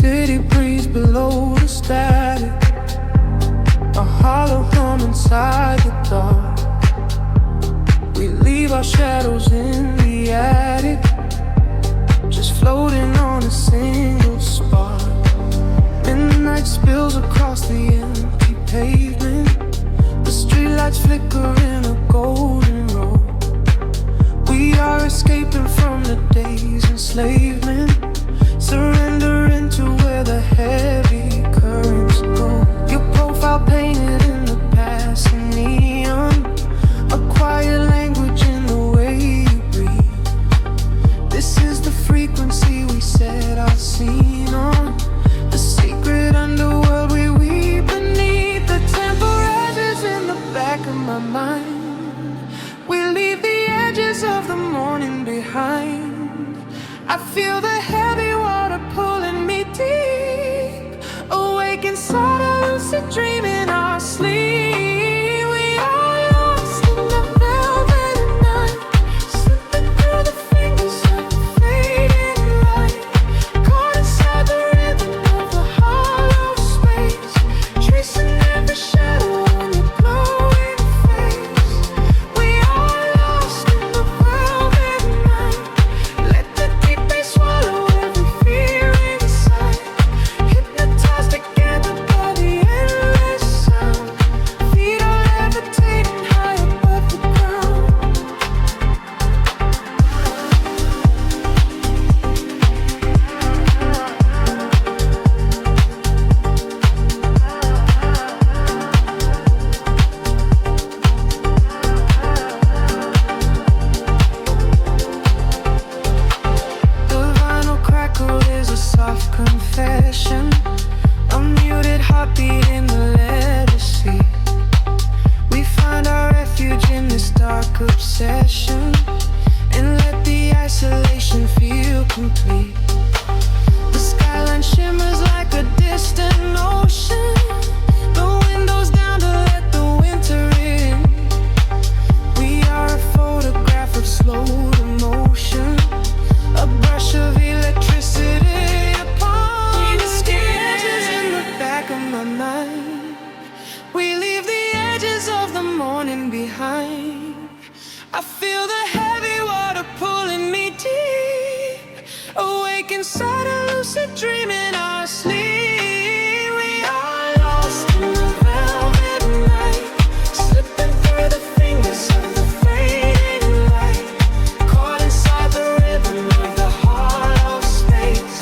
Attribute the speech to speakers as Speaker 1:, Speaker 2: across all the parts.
Speaker 1: city breeze below the static, a hollow hum inside the dark. We leave our shadows in the attic, just floating on a single spark. Midnight spills across the empty pavement, the streetlights flicker in a golden row. We are escaping from the day's enslavement, surrendering to where the heavy currents go. Your profile painted in the passing neon, a quiet language in the way you breathe. This is the frequency we set our scene on, the secret underworld we weave beneath. The temperatures in the back of my mind, we leave the edges of the morning behind. I feel the heavy water pulling me deep, awake inside a lucid dream in our sleep. We are lost in the velvet night, slipping through the fingers of the fading light, caught inside the rhythm of the hollow space, tracing every shadow on your glowing face. We are lost in the velvet night, let the deep bass swallow every fear inside, hypnotized together by the endless sound. Feet are levitating high above the ground. The vinyl crackle is a soft confession, a muted heartbeat in the leather seat. We find our refuge in this dark obsession, and let the isolation feel complete. The skyline shimmers like a distant ocean, the windows down to let the winter in. We are a photograph of slow motion, a brush of electricity upon the sketches in the back of my mind. We leave the edges of the morning behind. I feel the heavy water pulling me deep, awake inside a lucid dream in our sleep. We are lost in the velvet night, slipping through the fingers of the fading light, caught inside the rhythm of the hollow space,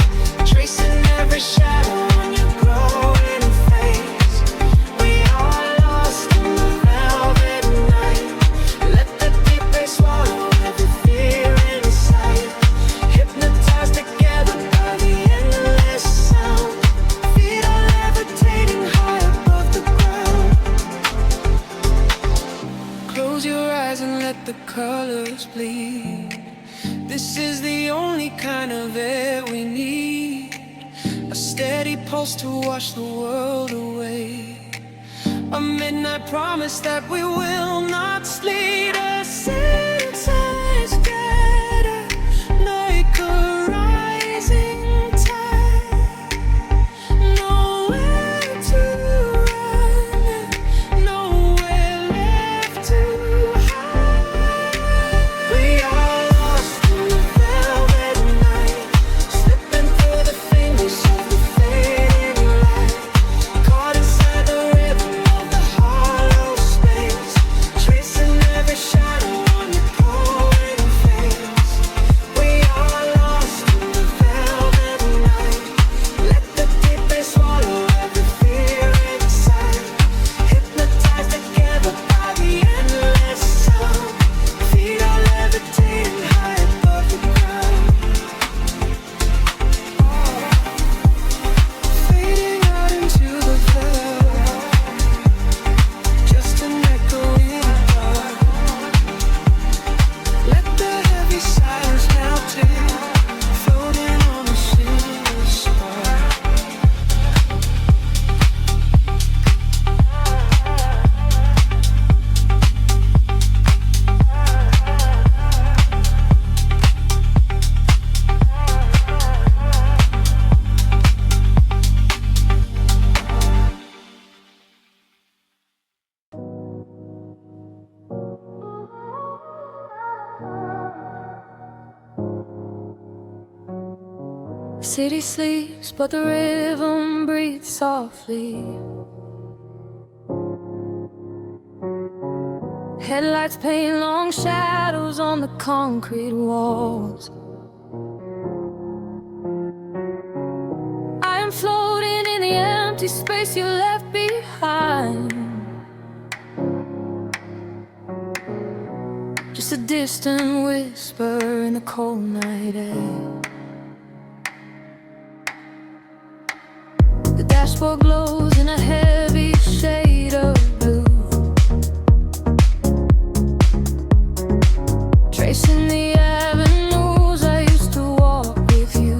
Speaker 1: tracing every shadow on your glowing face. We are lost in the velvet night, let the deep bass swallow every fear inside, hypnotized together by the endless sound. Feet are levitating high above the ground. Close your eyes and let the colors bleed. This is the only kind of air we need, a steady pulse to wash the world away, a midnight promise that we will not sleep. A synths gather like a rising tide, nowhere to run, nowhere left to hide. We are lost in the velvet night, slipping through the fingers of the fading light, caught inside the rhythm of the hollow space, tracing every shadow on your City sleeps, but the rhythm breathes softly. Headlights paint long shadows on the concrete walls. I am floating in the empty space you left behind. Just a distant whisper in the cold night air. The dashboard glows in a heavy shade of blue, tracing the avenues I used to walk with you.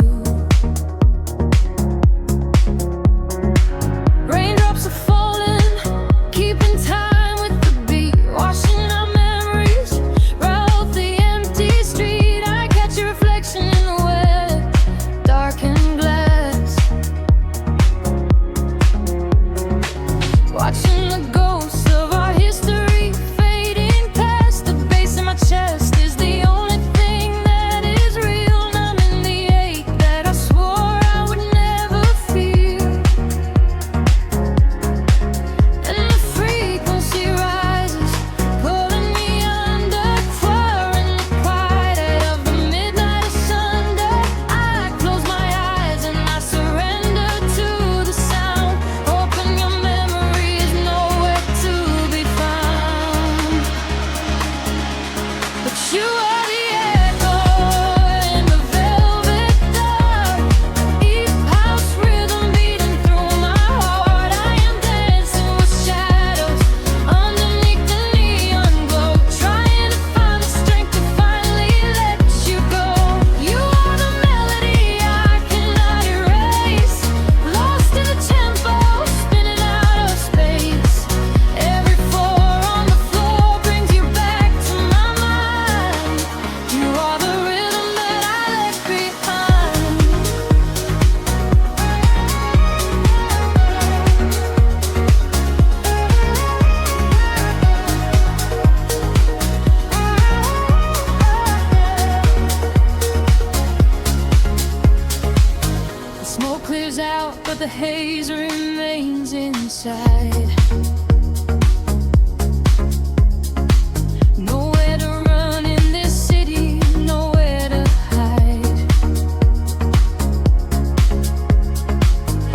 Speaker 1: Raindrops are falling, keeping time with the beat, washing our memories right off the empty street. I catch your reflection in the wet, darkened glass, watching the ghosts of our history fading past. The bass in my chest is the only thing that is real, numbing the ache that I swore I would never feel. And the frequency rises, pulling me under, far in the quiet of the midnight asunder. I close my eyes and I surrender to the sound, hoping your memory is nowhere to be found. But you are the echo in the velvet dark, deep house rhythm beating through my heart. I am dancing with shadows underneath the neon glow, trying to find the strength to finally let you go. You are the melody I cannot erase, lost in the tempo, spinning out of space. Every floor on the floor brings you back to my mind. You are the rhythm that I left behind. The smoke clears out, but the haze remains inside. Nowhere to run in this city, nowhere to hide.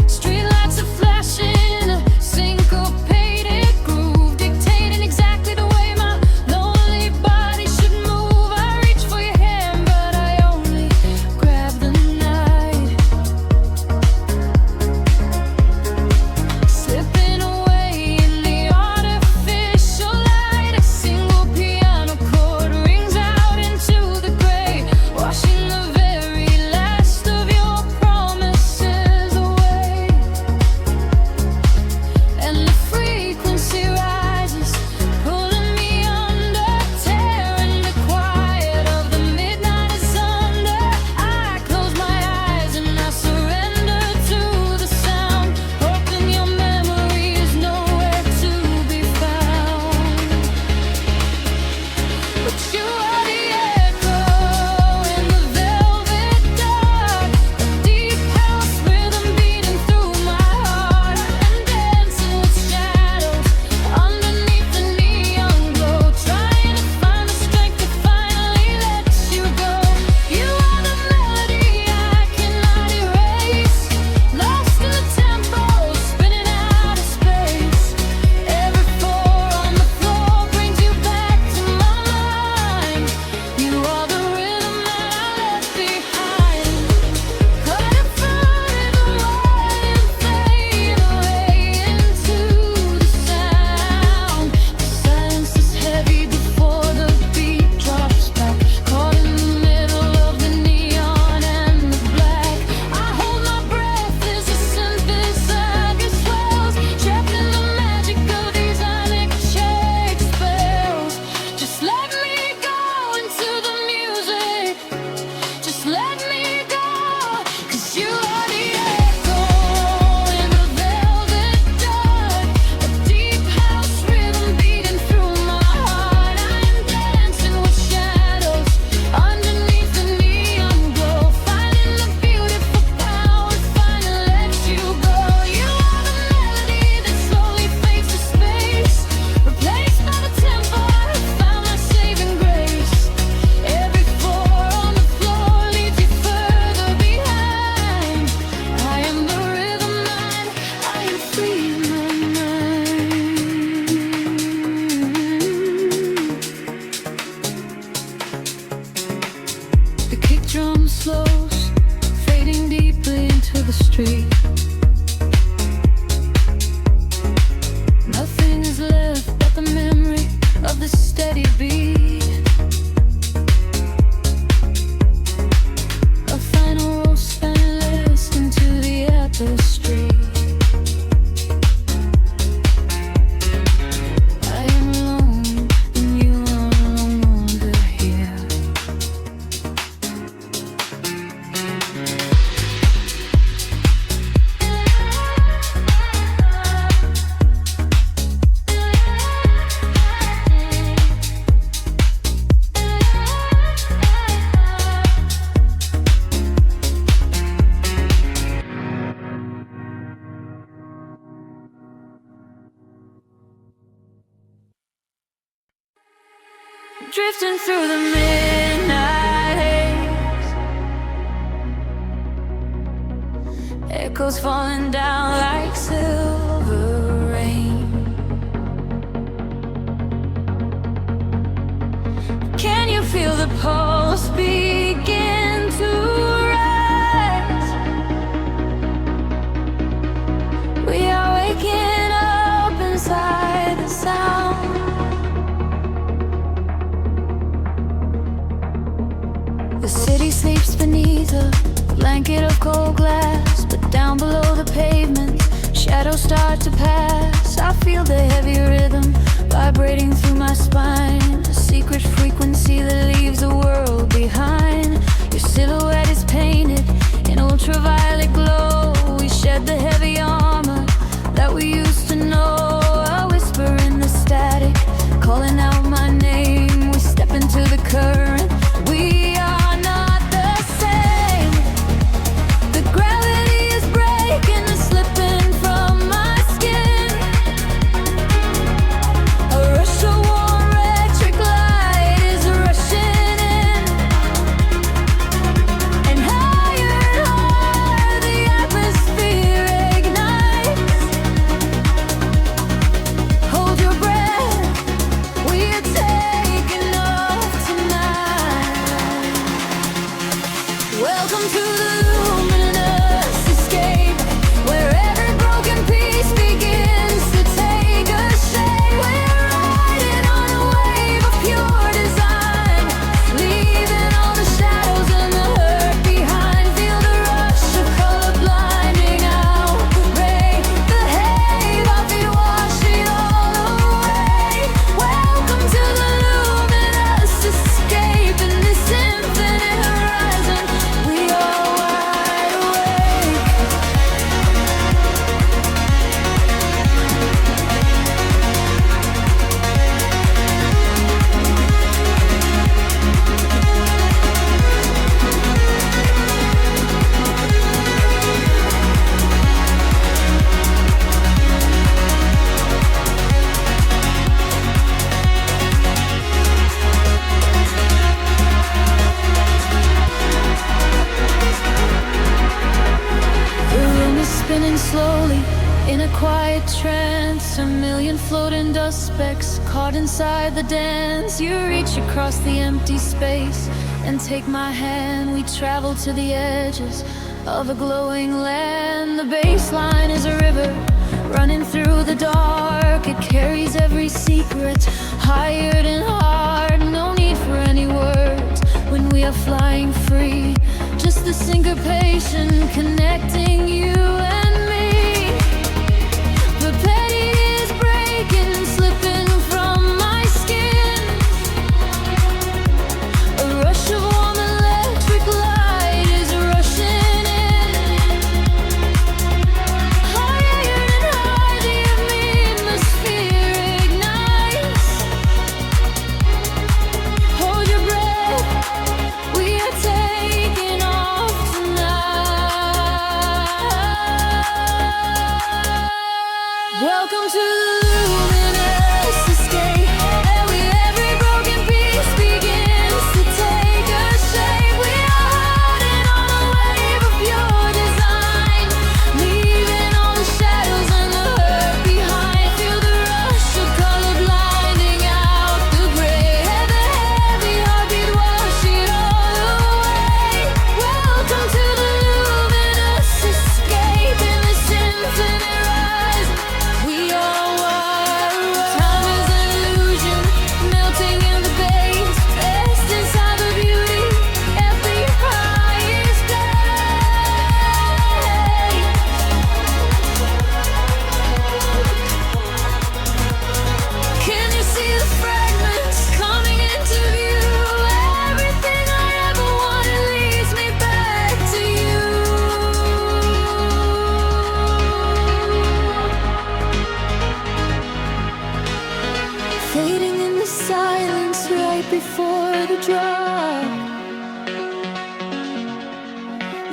Speaker 1: Streetlights are flashing, a syncopated groove, dictating exactly the way my lonely body should move. I reach for your hand, but I only grab the night, slipping away the street. Nothing is left but the memory of the steady beat. A final roll spineless into the tapestry. I am alone and you are no longer here. Drifting through the midnight haze, echoes falling down like silver rain. Can you feel the pulse begin to rise? We are waking up inside the sound. The city sleeps beneath a blanket of cold glass, but down below the pavement, shadows start to pass. I feel the heavy rhythm vibrating through my spine, a secret frequency that leaves the world behind. Your silhouette is painted in ultraviolet glow. We shed the heavy armor that we used to know. A whisper in the static, calling out my name. We step into the current. We are slowly in a quiet trance, a million floating dust specks caught inside the dance. You reach across the empty space and take my hand. We travel to the edges of a glowing land. The bassline is a river running through the dark. It carries every secret, hired and hard. No need for any words when we are flying free. Just the syncopation connecting you and me. The petty is breaking, slipping from my skin. A rush of warm electric light is rushing in. Higher and higher, the atmosphere ignites. Hold your breath, we are taking off tonight.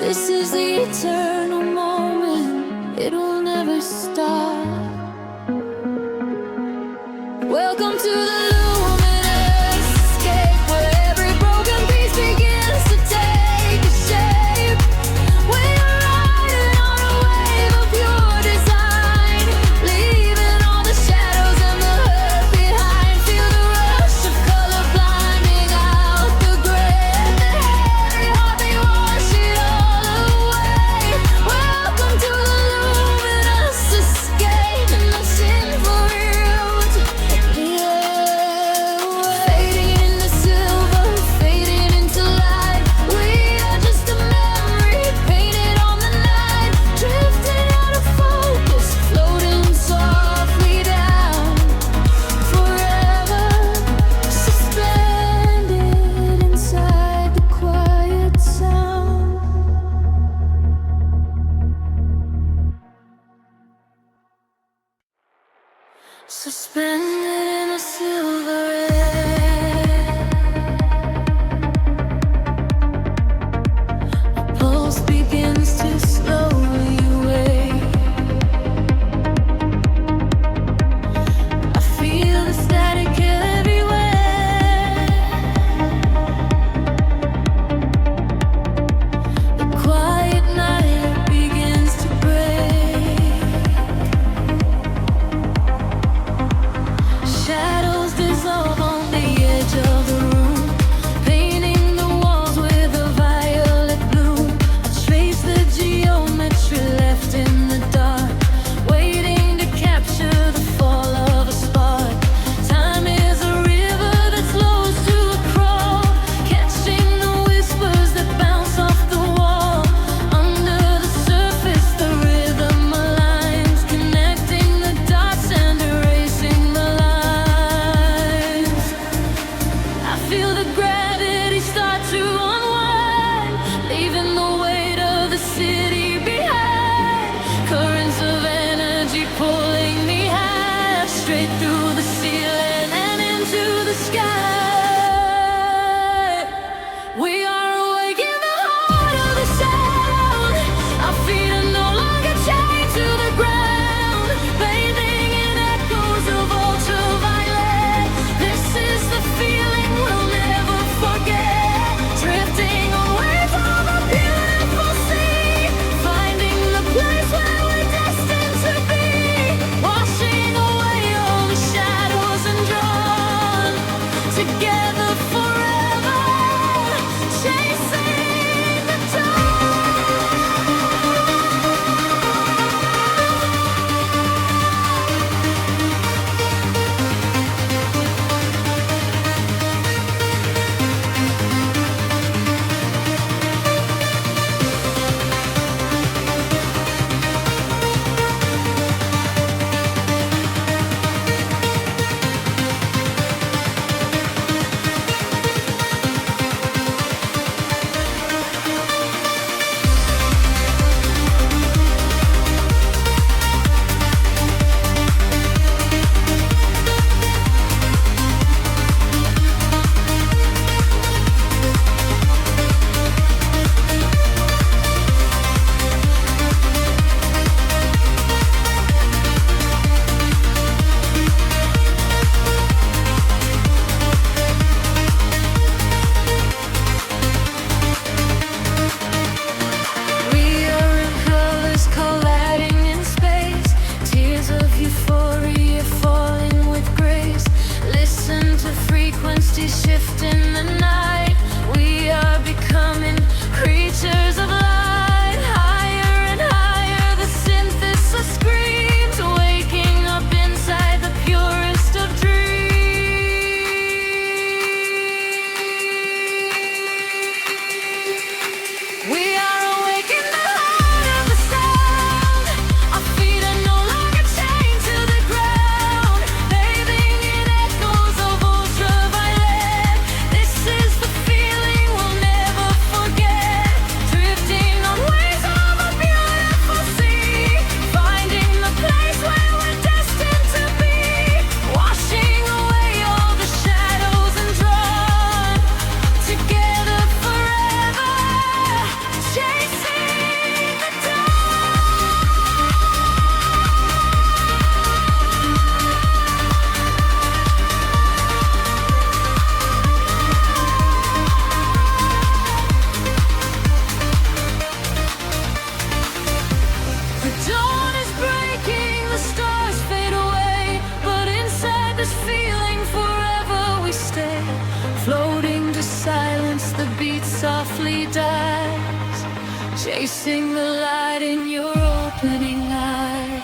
Speaker 1: This is the eternal moment, it will never stop. Welcome to the luminous escape, where every broken piece begins to take a shape. We are riding on a wave of pure design, leaving all the shadows and the hurt behind. Feel the rush of color blinding out the gray, and the heavy heartbeat wash it all away. Welcome to the luminous escape, and the sinful roots. Fading into silver, fading into light. We are just a memory painted on the night, drifting out of focus, floating softly down, forever suspended inside the quiet sound. Suspended in a silver air, a pulse begins to slowly wake. I feel the static everywhere. The quiet night begins to break. Shadows dissolve on the edge of the room, painting the walls with a violet bloom. I trace the geometry softly dies, chasing the light in your opening eyes.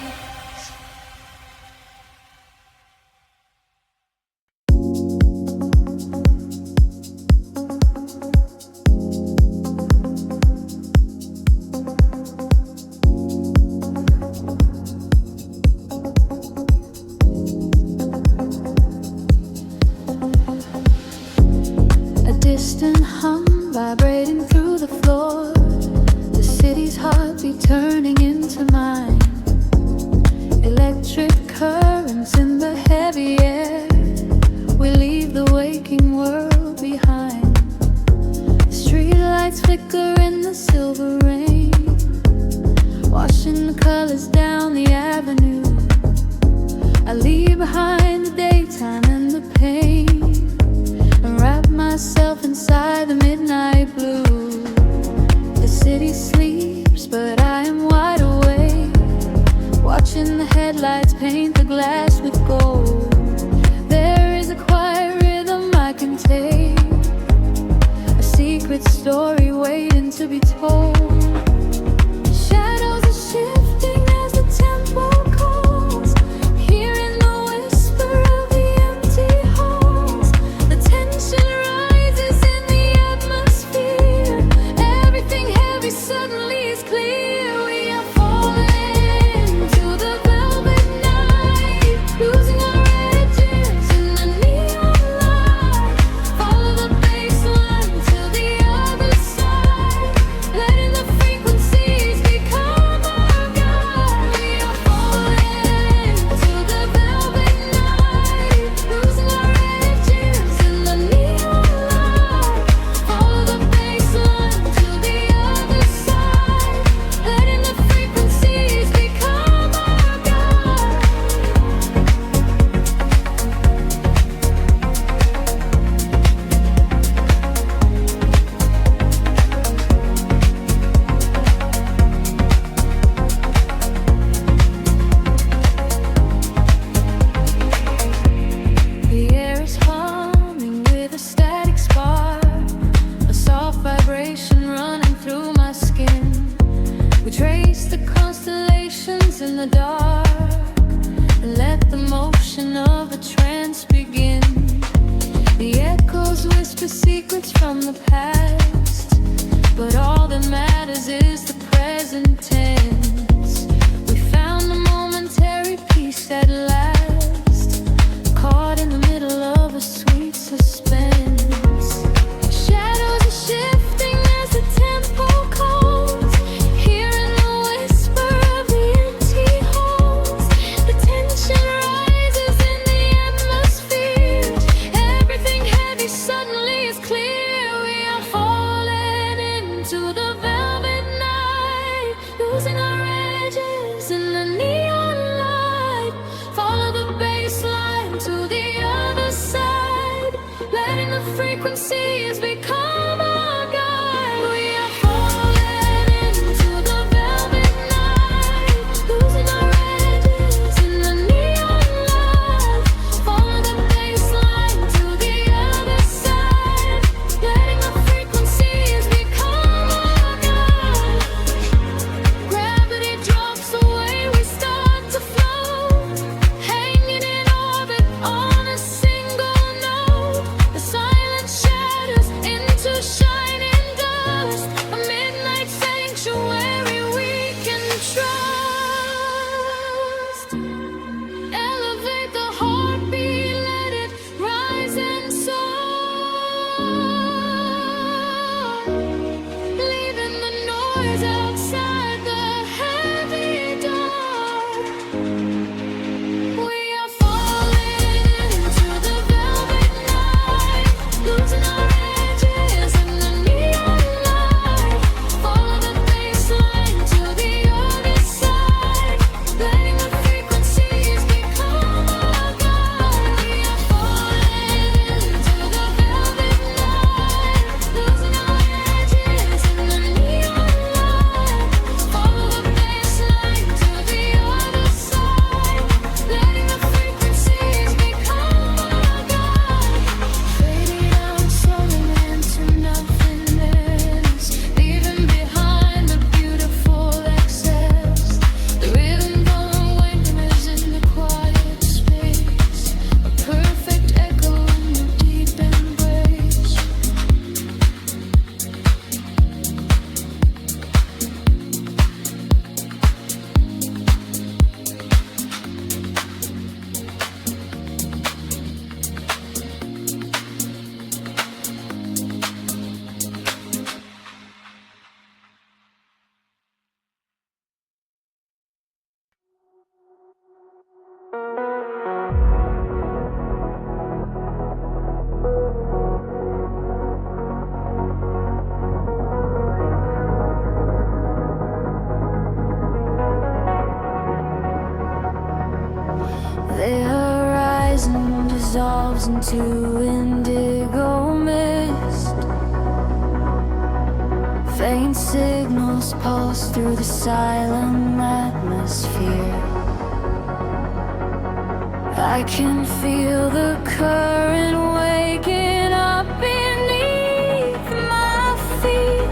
Speaker 2: Distant hum vibrating through the floor, the city's heartbeat turning into mine. Electric currents in the heavy air, we leave the waking world behind. Street lights flicker in the silver rain, washing the colors down the avenue. I leave behind the daytime and the pain, wrap myself inside the midnight blue. The city sleeps, but I am wide awake, watching the headlights paint the glass with gold. There is a quiet rhythm I can take, a secret story waiting to be told. Shadows are shifting as the tempo calls, hearing the whisper of the empty halls. The tension rises in the atmosphere, everything heavy suddenly is clear. We are falling to the velvet night, losing our edges in the neon light. Follow the bassline to the other side, letting the frequencies become our guide. We are falling to the velvet night, losing our edges in the neon light. Follow the bassline to the other side, letting the frequencies become our guide. The air is humming with a static spark, a soft vibration running through my skin. We trace the constellations in the dark and let the motion of a trance begin. The echoes whisper secrets from the past, but all that matters is the present tense. We found the momentary peace at last, caught in the middle of a sweet suspense. Shadows are shifting as the tempo calls, hearing the whisper of the empty halls. The tension rises in the atmosphere, everything heavy suddenly is clear. We are falling into indigo mist. Faint signals pulse through the silent atmosphere. I can feel the current waking up beneath my feet.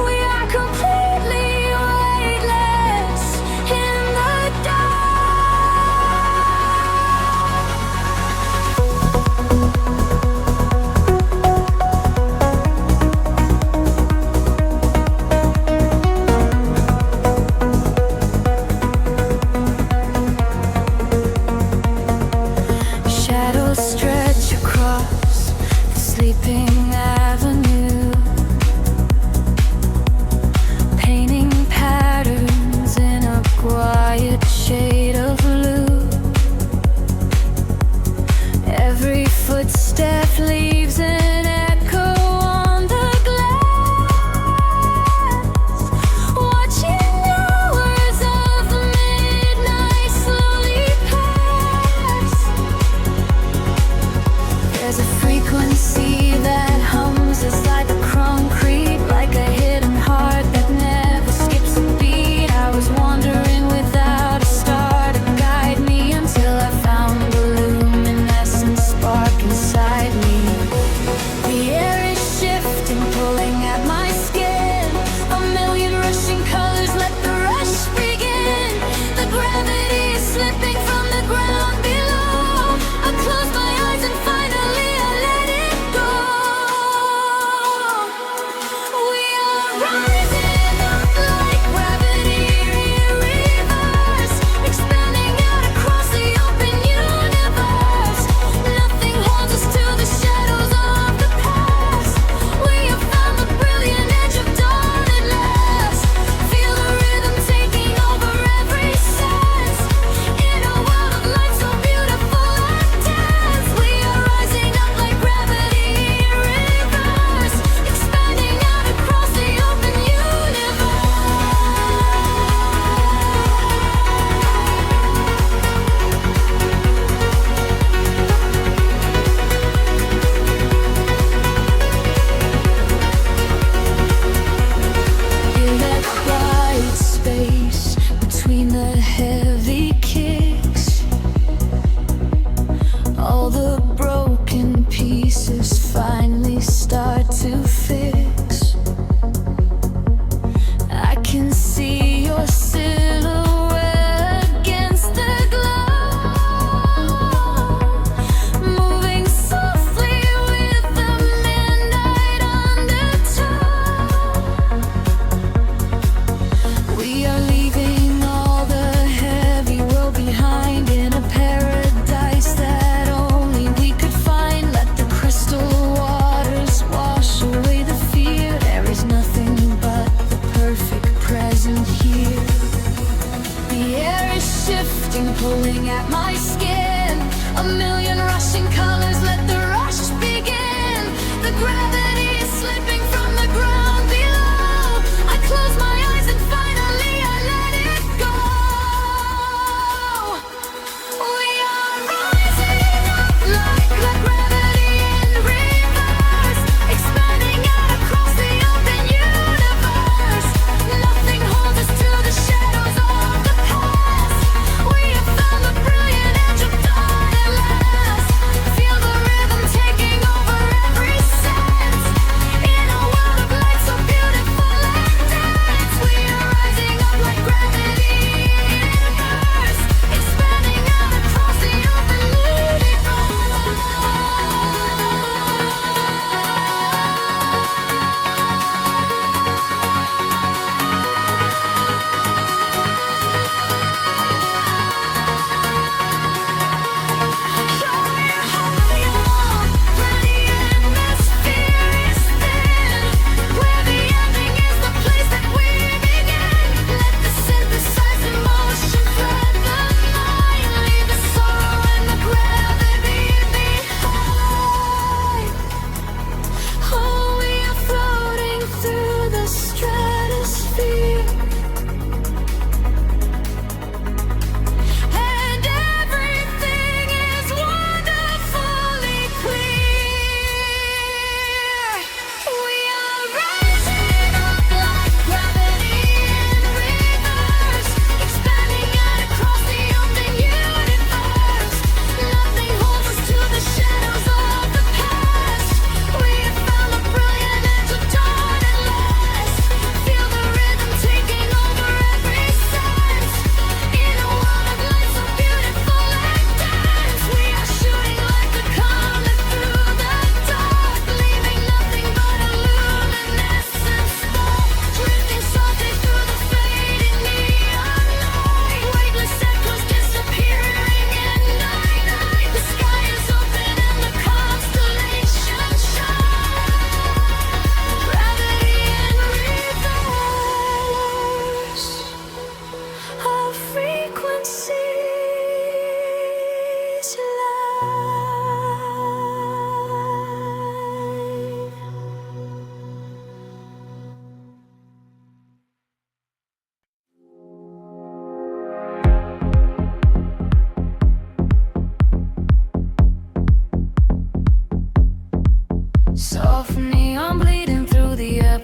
Speaker 2: We are completely weightless in the shadows stretch across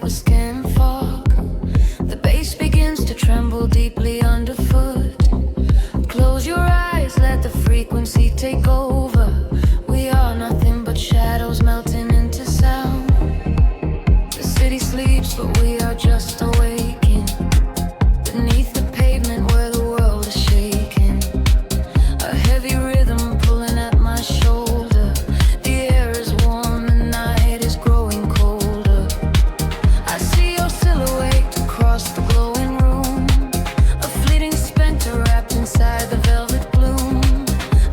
Speaker 2: a skin fog. The bass begins to tremble deeply underfoot. Close your eyes, let the frequency take over. We are nothing but shadows melting into sound. The city sleeps, but we are just awaking. Beneath the pavement where the world is shaking. A heavy rhythm pulling at my shoulder. The air is warm, the night is growing colder. I see your silhouette across the glowing room. A fleeting specter wrapped inside the velvet gloom.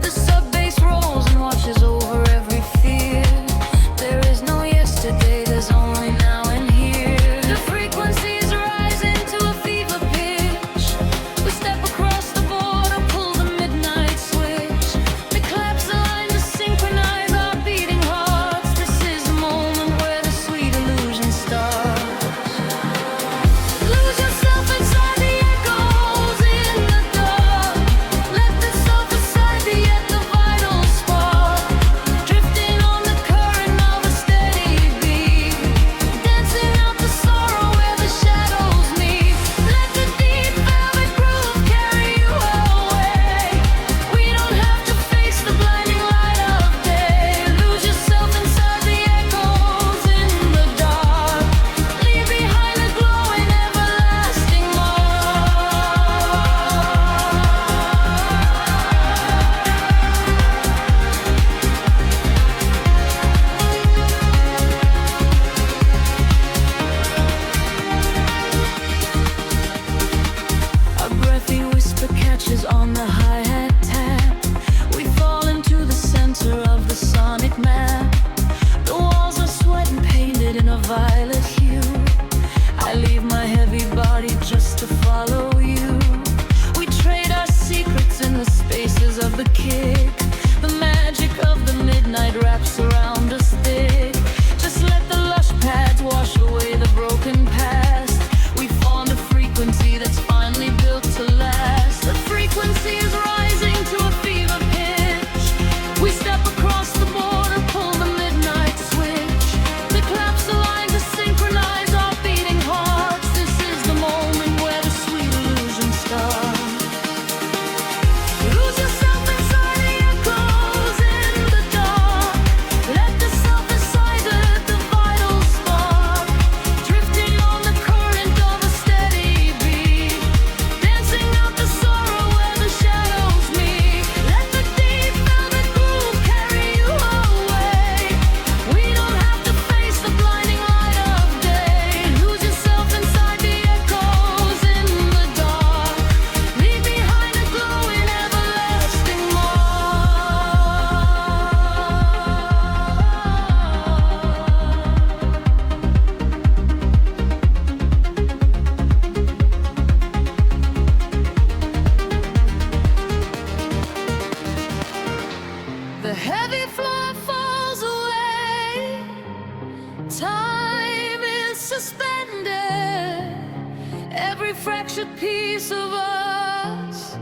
Speaker 2: The sub-bass rolls and washes over every fear. There is no yesterday, there's only now and here. The frequencies rise into a fever pitch. We step across the border, pull the midnight switch. We collapse the line to synchronize our beating hearts. This is the moment where the sweet illusion starts. Lose yourself inside the echoes in the dark. Let the sofa side be at the vital spark. Drifting on the current of a steady beat. Dancing out the sorrow where the shadows meet. Let the deep velvet groove carry you away. We don't have to face the blinding light of day. Lose yourself inside the echoes in the dark. Leave behind a glowing everlasting mark. A breathy whisper catches on the hi-hat tap. We fall into the center of the sonic map. The walls are sweat and painted in a violet hue. I leave my heavy body just to follow you. We trade our secrets in the spaces of the kick. The magic of the midnight wraps around us thick. Just let the lush pads wash away the broken past. We found a frequency that's finally built to last. The frequency is rising to a fever pitch. We step across the border, pull the midnight switch. We collapse the line to synchronize our beating hearts. This is the moment where the sweet illusion starts. Lose yourself inside the echoes in the dark. Let the self-decided, the vital spark. Drifting on the current of a steady beat. Dancing out the sorrow where the shadows meet. Let the deep velvet groove carry you away. We don't have to face the blinding light of day. Lose yourself inside the echoes in the dark. Leave behind a glowing everlasting mark. The heavy floor falls away. Time is suspended. Every fractured piece of us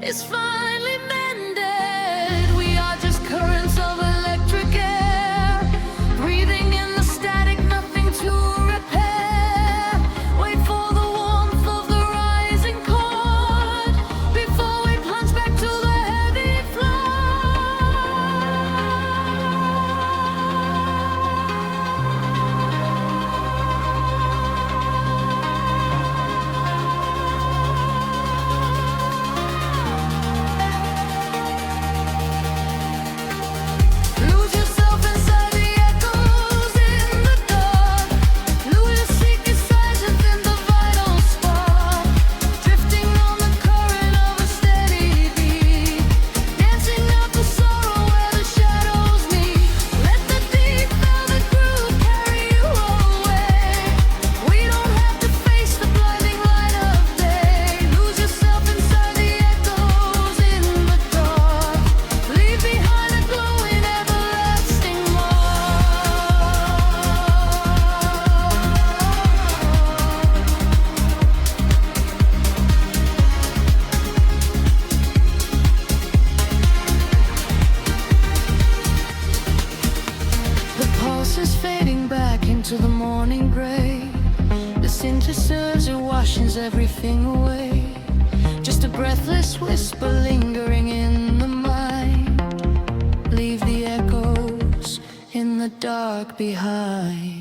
Speaker 2: is finally mended. We are just currents of electric air, breathing in the static, nothing to repair. Wait for the warmth of the rising chord before we plunge back to the heavy floor. everything away. Just a breathless whisper lingering in the mind. Leave the echoes in the dark behind.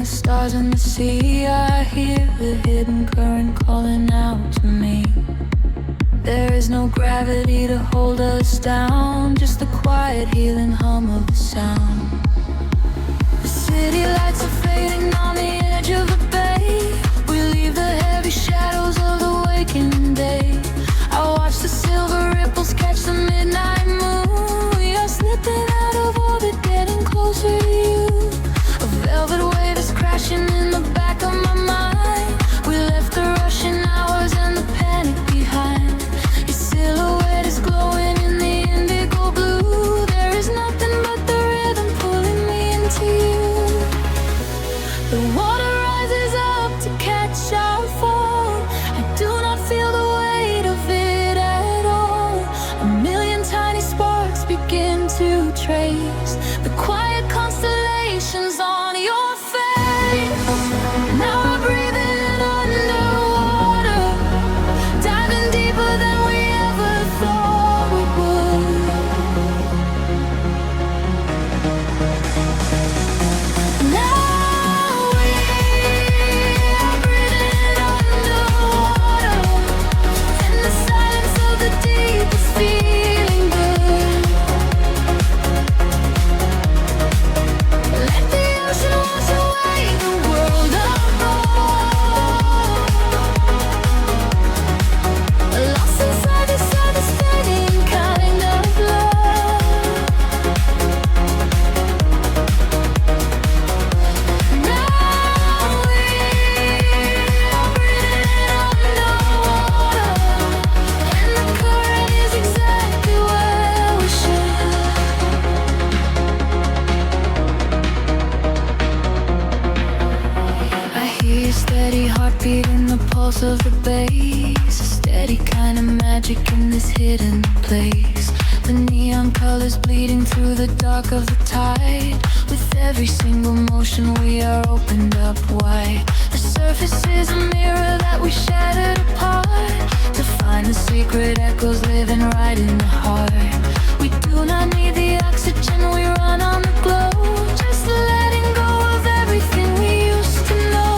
Speaker 3: stars and the sea, I hear the hidden current calling out to me. There is no gravity to hold us down, just the quiet healing hum of the sound. The city lights are fading on the edge of the bay. We leave the heavy shadows of the waking day. I watch the silver ripples catch the midnight moon. We are slipping out of orbit, getting closer to you. A velvet wave is crashing in the back of my mind. We left the rushing hours and the panic behind. Your silhouette is glowing in the indigo blue. There is nothing but the rhythm pulling me into you. The water feeding the pulse of the bass. A steady kind of magic in this hidden place. The neon colors bleeding through the dark of the tide. With every single motion we are opened up wide. The surface is a mirror that we shattered apart. To find the secret echoes living right in the heart. We do not need the oxygen, we run on the glow. Just letting go of everything we used to know.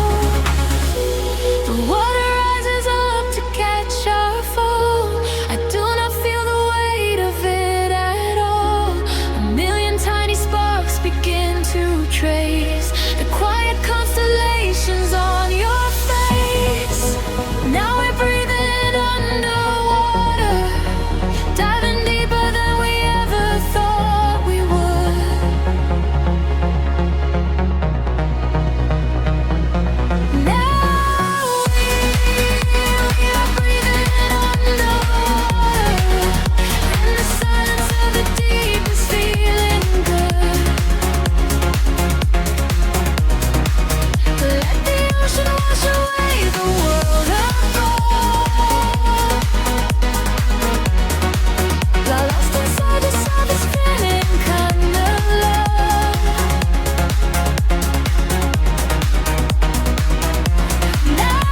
Speaker 3: The water rises up to catch our fall. I do not feel the weight of it at all. A million tiny sparks begin to trace the quiet constellations on your face. Now we're breathing underwater, diving deeper than we ever thought we would. Now we are breathing underwater, in the silence of the deepest feeling good. Let the ocean wash away the world apart. Lost inside the surface, spinning kind of love. Now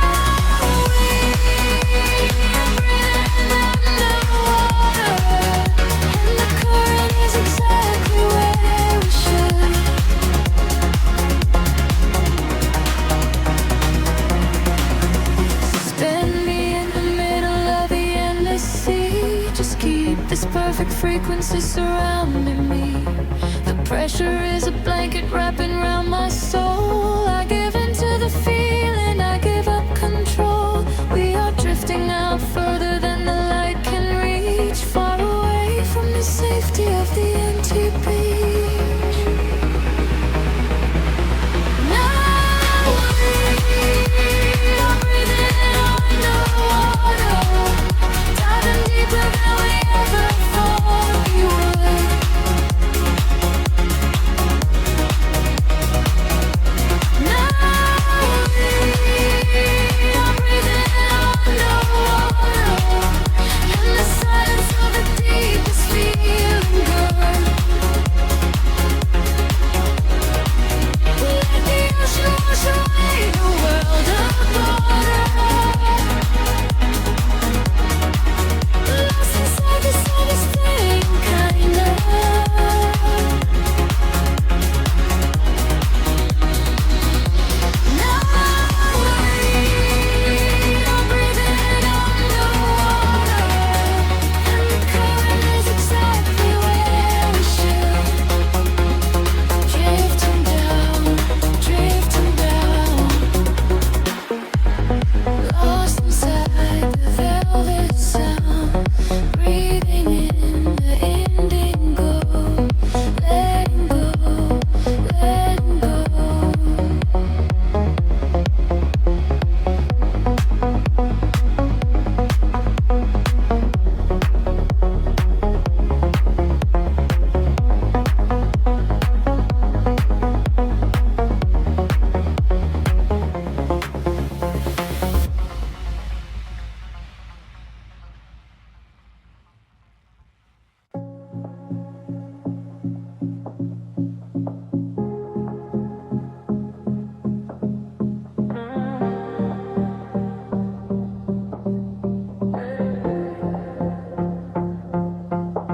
Speaker 3: we are breathing underwater, and the current is exactly where we should. Suspend me in the middle of the endless sea. Just keep this perfect frequency surrounding me. The pressure is a blanket wrapping around my soul. I give into the feeling, I give up control. We are drifting out further than the light can reach. Far away from the safety of the empty beach. Now we are breathing underwater, diving deeper than we ever thought we would. Now we are breathing underwater, in the silence of the deepest feeling good. Let the ocean wash away the world apart. Lost inside the surface, staying kind of. Now we are breathing underwater, and the current is exactly where we should. Drifting down, lost inside the velvet sound, breathing in the indigo, letting go, letting go.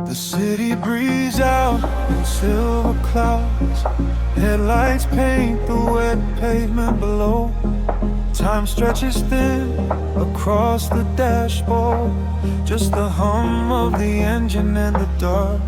Speaker 1: The city breathes out in silver clouds. Headlights paint the wet pavement below. Time stretches thin across the dashboard. Just the hum of the engine in the dark.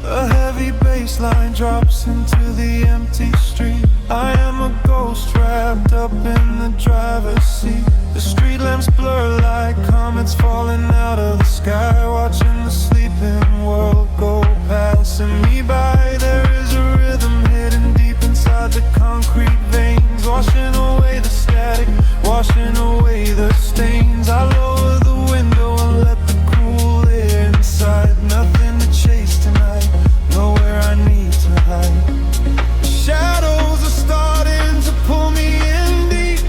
Speaker 1: A heavy bass line drops into the empty street. I am a ghost wrapped up in the driver's seat. The street lamps blur like comets falling out of the sky. Watching the sleeping world go passing me by. There is a rhythm hidden deep inside the concrete veins, washing away the static, washing away the stains. I lower the window and let the cool air inside. Nothing to chase tonight, nowhere I need to hide. Shadows are starting to pull me in deep.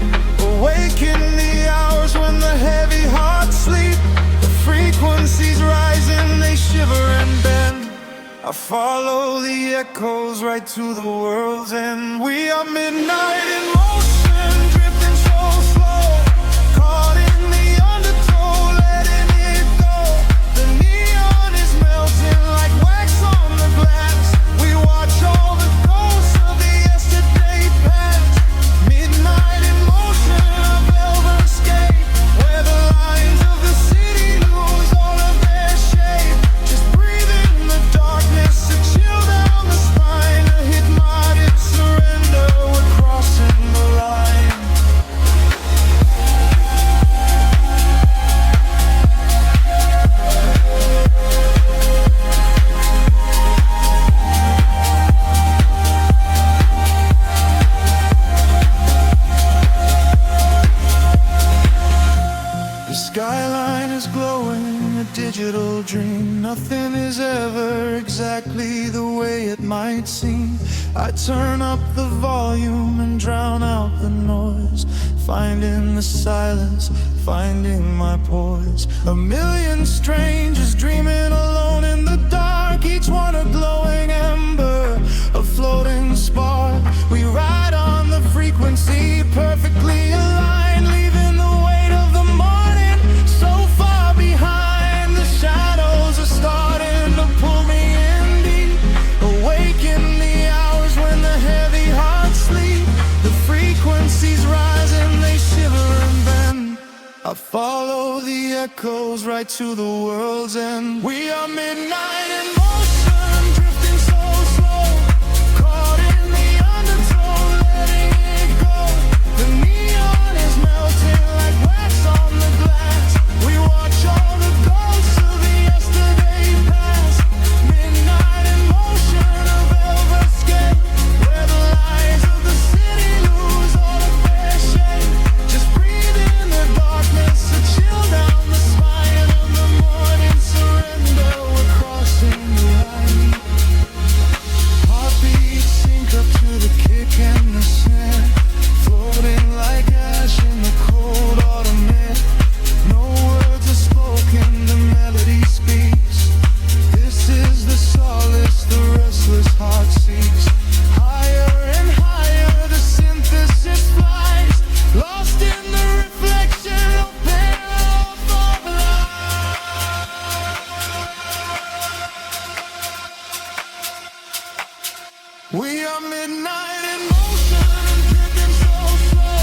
Speaker 1: follow the echoes right to the world's end. We are midnight in motion, drifting so slow, caught in the undertow, letting it go. The neon is melting like wax on the glass. We watch all the ghosts of the yesterday past. Midnight in motion, a velvet escape, where the lines of the city lose all of their shape. Just breathe in the darkness, a chill down the spine, a hypnotic surrender. We're crossing the line. The skyline is glowing, a digital dream. Nothing is ever exactly the way it might seem. I turn up the volume and drown out the noise, finding the silence, finding my poise. A million strangers dreaming alone in the dark, each one a glowing ember, a floating spark. We ride on the frequency, perfectly aligned, leaving the weight of the morning so far behind. The shadows are starting to pull me in deep, awaken the hours when the heavy hearts sleep. The frequencies rise and they shiver and bend. I follow the echoes right to the world's end. We are midnight in motion, drifting so slow, caught in the undertow, letting it go. The neon is melting like wax on the glass. We watch all the ghosts of the yesterday past. Midnight in motion, a velvet escape, where the lights of the city lose all of their shape. Just breathe in the darkness, a chill down the spine of the morning surrender. We're crossing the line. Heartbeats sync up to the kick and the snare, floating like ash in the cold autumn air. No words are spoken, the melody speaks. This is the solace the restless heart seeks. Higher and higher the synthesis flies, lost in the reflection of paradise. We are midnight in motion, drifting so slow,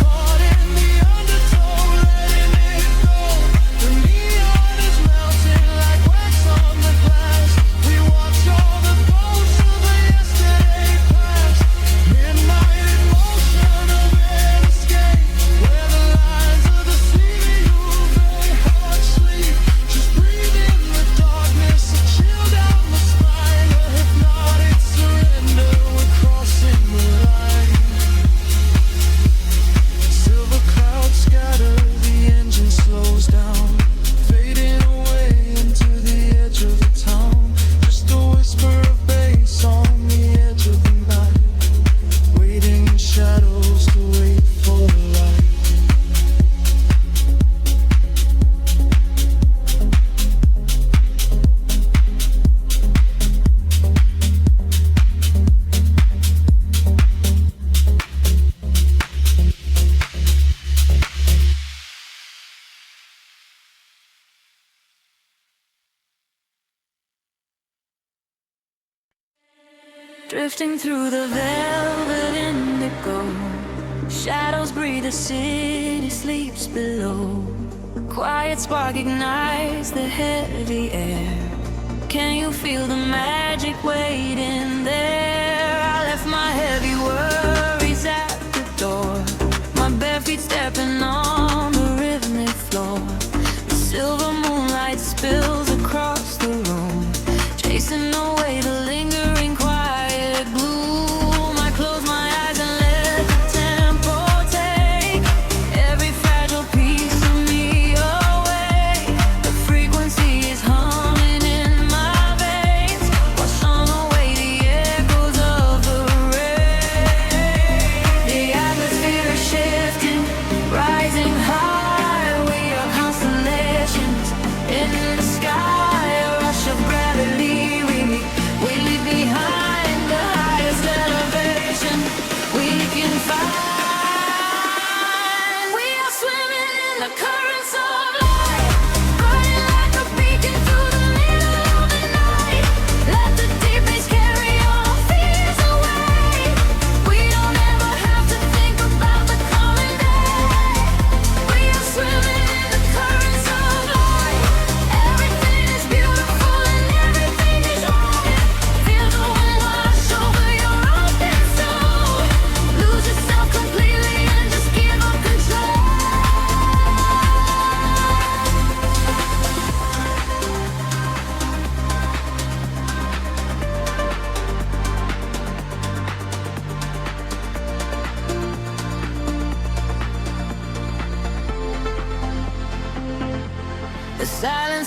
Speaker 1: caught in the undertow, letting it go. The neon is melting like wax on the glass. We watch all the ghosts of the yesterday past. Midnight in motion, a red escape, where the lines of the city lose their heart sleep. Just breathe in the darkness, a chill down the spine, a hypnotic surrender. We're crossing the line. Silver clouds scatter, the engine slows down, fading away into the edge of the town. Just a whisper of bass on the edge of the night, waiting in shadows to wait for the light.
Speaker 3: Drifting through the velvet indigo, shadows breathe, the city sleeps below. A quiet spark ignites the heavy air. Can you feel the magic waiting there? I left my heavy worries at the door, my bare feet stepping on the rhythmic floor. The silver moonlight spills across the room, chasing away the lingering quiet gloom. I close my eyes and let the tempo take every fragile piece of me away. The frequency is humming in my veins, wash on away the echoes of the rain.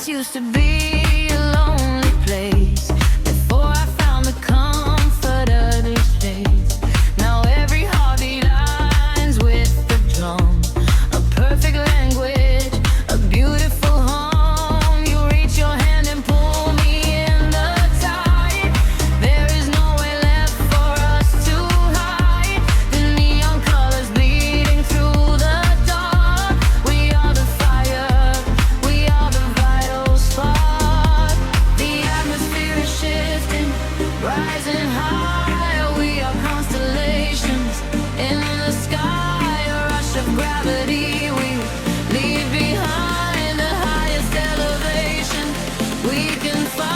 Speaker 3: used to be a lonely place before I found the comfort of this place. Now every heartbeat aligns with the drum, a perfect language, a beautiful home. You reach your hand and pull me in the tide. There is nowhere left for us to hide. The neon colors bleeding through the dark. We are the fire, we are the vital spark. The atmosphere is shifting, rising higher. We are constellations in the sky, a rush of gravity. We leave behind the highest elevation we can find.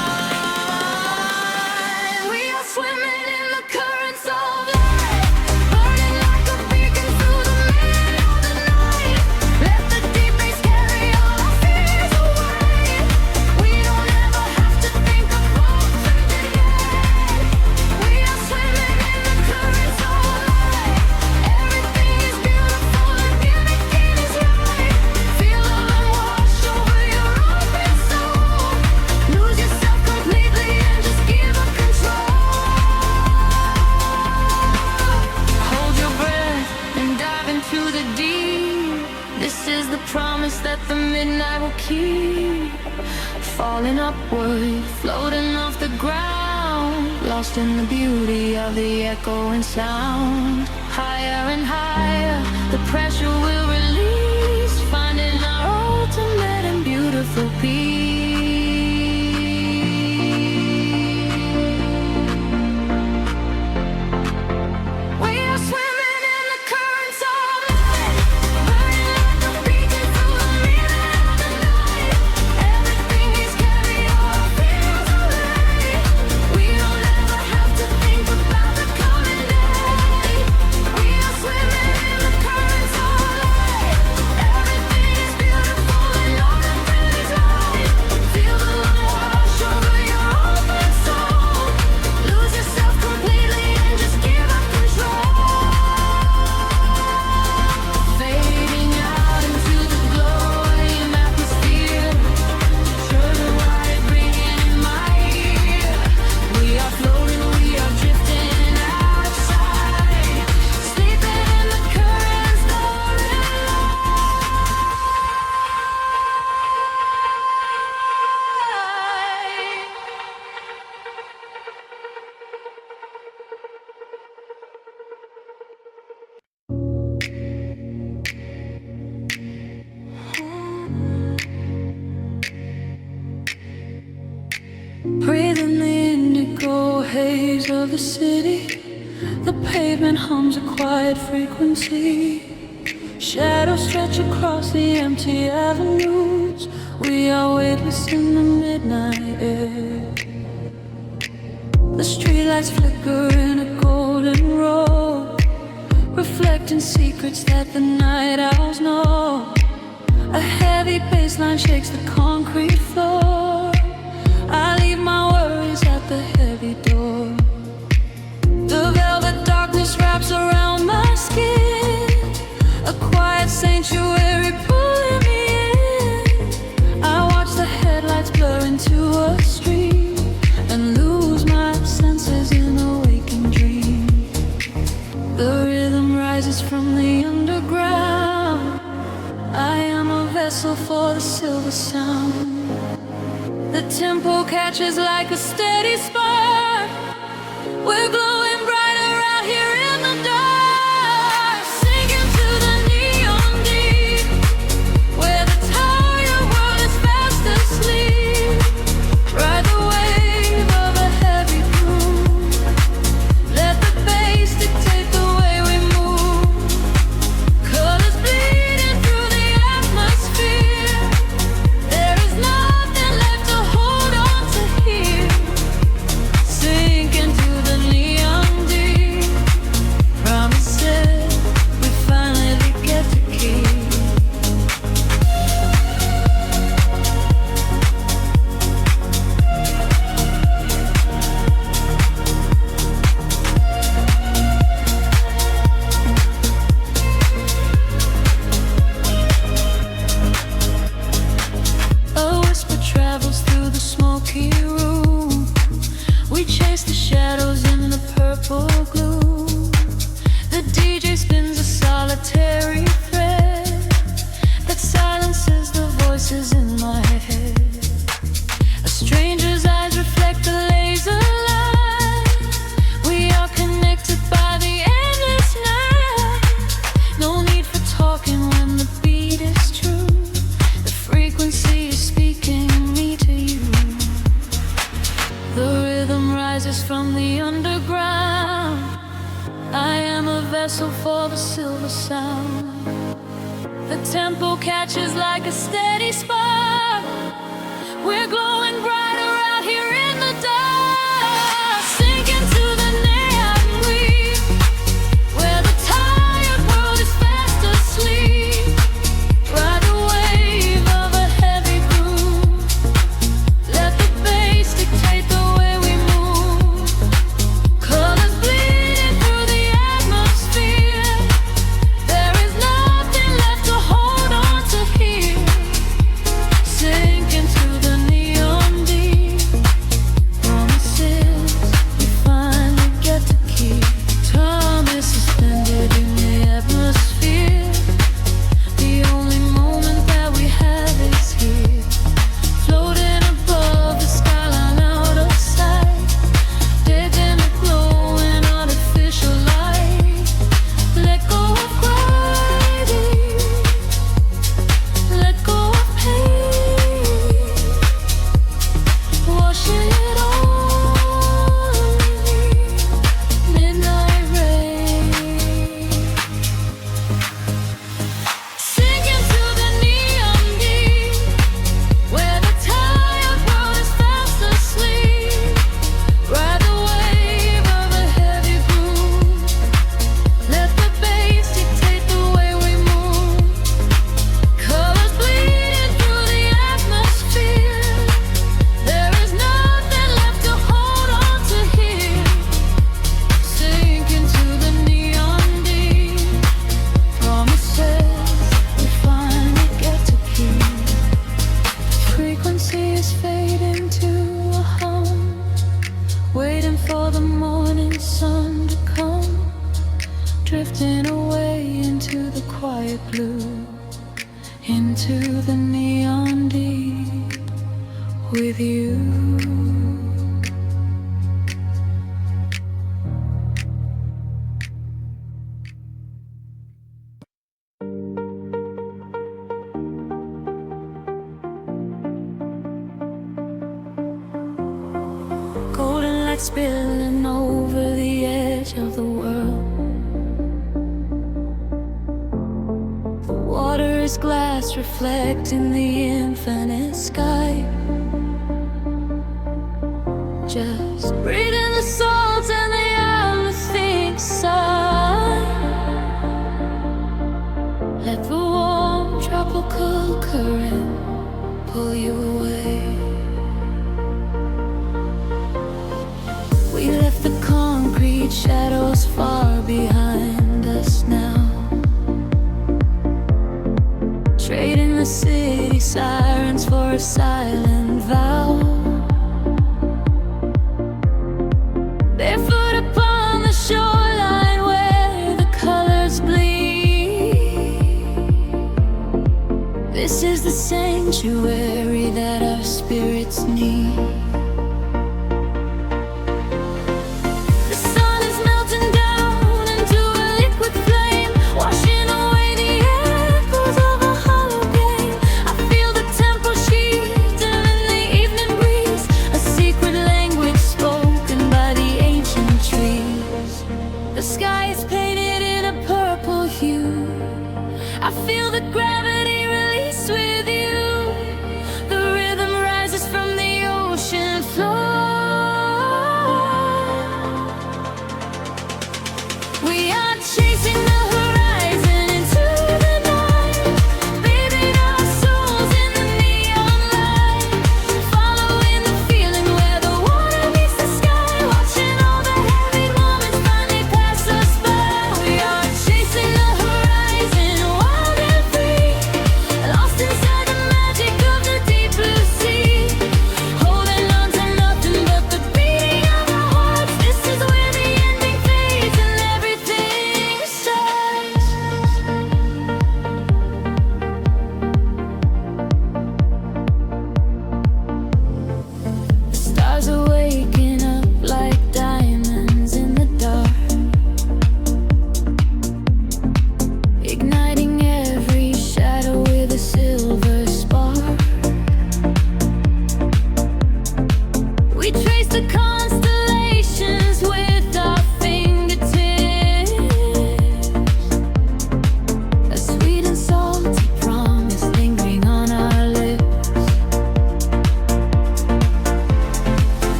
Speaker 3: We are swimming in the currents of light, burning like a beacon through the middle of the night. Let the deep bass carry all our fears away. We don't ever have to think about turning yet. We are swimming in the currents of light. Everything is beautiful and everything is right. Feel the love wash over your open soul. Lose yourself completely and just give up control. Hold your breath and dive into the deep. This is the promise that the midnight will keep. Falling upward, floating off the ground, lost in the beauty of the echoing sound. Higher and higher, the pressure will release, finding our ultimate and beautiful peace. We are swimming in the currents of light, burning like a beacon through the middle of the night. Everything is carry all our fears away. We don't ever have to think about the coming day. We are swimming in the currents of light. Everything is beautiful and all the things is right. Feel the love wash over your open soul. Lose yourself completely and just give up control. Fading out into the glowing atmosphere. Turn the light, bringing in my ear. We are floating, we are drifting out of sight, sleeping in the currents, going Breathing the indigo haze of the city. The pavement hums a quiet frequency. Shadows stretch across the empty avenues. We are weightless in the midnight air. The streetlights flicker in a golden row, reflecting secrets that the night owls know. A heavy bassline shakes the concrete floor. I leave my worries at the heavy door. The velvet darkness wraps around my skin, a quiet sanctuary pulling me in. I watch the headlights blur into a street and lose my senses in a waking dream. The rhythm rises from the underground. I am a vessel for the silver sound. The tempo catches like a steady spark. We're glowing brighter out here in the dark, sinking to the neon deep, where the tired world is fast asleep. Ride the wave of a heavy groove. Let the bass dictate the way we move. Colors bleeding through the atmosphere. There is nothing left to hold on to here. Sink into the neon. solitary thread that silences the voices in my head. A stranger's eyes reflect the laser light. We are connected by the endless night. No need for talking when the beat is true. The frequency is speaking me to you. The rhythm rises from the underground. I am a vessel for the silver sound. The tempo catches like a steady spark. We're glowing brighter out here in the dark. Sink into the neon green, where the tired world is fast asleep. Ride the wave of a heavy groove. Let the bass dictate the way we move. Colors bleeding through the atmosphere. There is nothing left to hold on to here. Sink into the neon deep. Promises we finally get to keep. Time is suspended in the atmosphere. The only moment that we have is here. Floating above the skyline out of sight. Dead in a glowing artificial light. Let go of gravity. Let go of pain. Washing it all away. Midnight rain. Sink into the neon deep, where the tired world is fast asleep. Ride the wave of a heavy groove. Let the bass dictate the way we move. Colors bleeding through the atmosphere. There is nothing left to hold on to here. Sink into the neon deep. Promises we finally get to keep. Frequency is fading to a hum, waiting for the morning sun to come. Drifting away into the quiet blue, into the neon deep with you. Golden light spilling over the edge of the world. The water is glass reflecting the infinite sky. Just breathing the salt and the uplifting sun. Let the warm tropical current pull you away. We left the concrete shadows far behind us now. Trading the city sirens for a silent vow. Barefoot upon the shoreline where the colors bleed. This is the sanctuary that our spirits need. The sun is melting down into a liquid flame, washing away the echoes of a hollow game. I feel the temple sheeting in the evening breeze, a secret language spoken by the ancient trees. The sky is painted in a purple hue. I feel the gravity release with you. The rhythm rises from the ocean floor. We are chasing the horizon into the night, bathing our souls in the neon light, following the feeling where the water meets the sky, watching all the heavy moments finally pass us by. We are chasing the horizon, wild and free.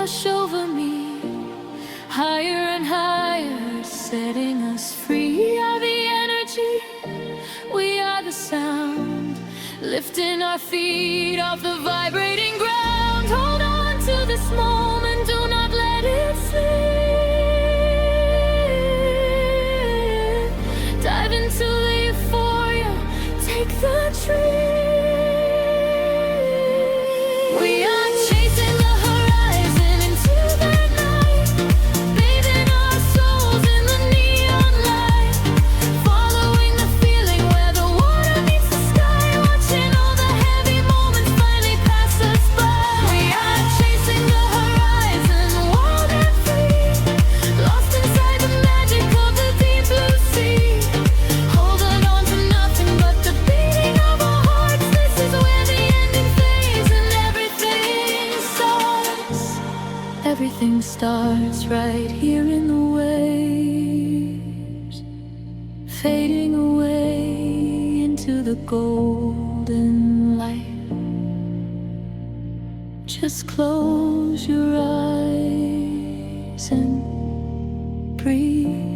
Speaker 3: wash over me, higher and higher, setting us free. We are the energy, we are the sound, lifting our feet off the vibrating ground. Hold on to this moment, do not let it slip. Dive into the euphoria, take the trip. We are chasing the horizon into the night, bathing our souls in the neon light, following the feeling where the water meets the sky, watching all the heavy moments finally pass us by. We are chasing the horizon, wild and free, lost inside the magic of the deep blue sea, holding on to nothing but the beating of our hearts. This is where the ending fades and everything starts. Everything starts right here in the waves, fading away into the golden light. Just close your eyes and breathe.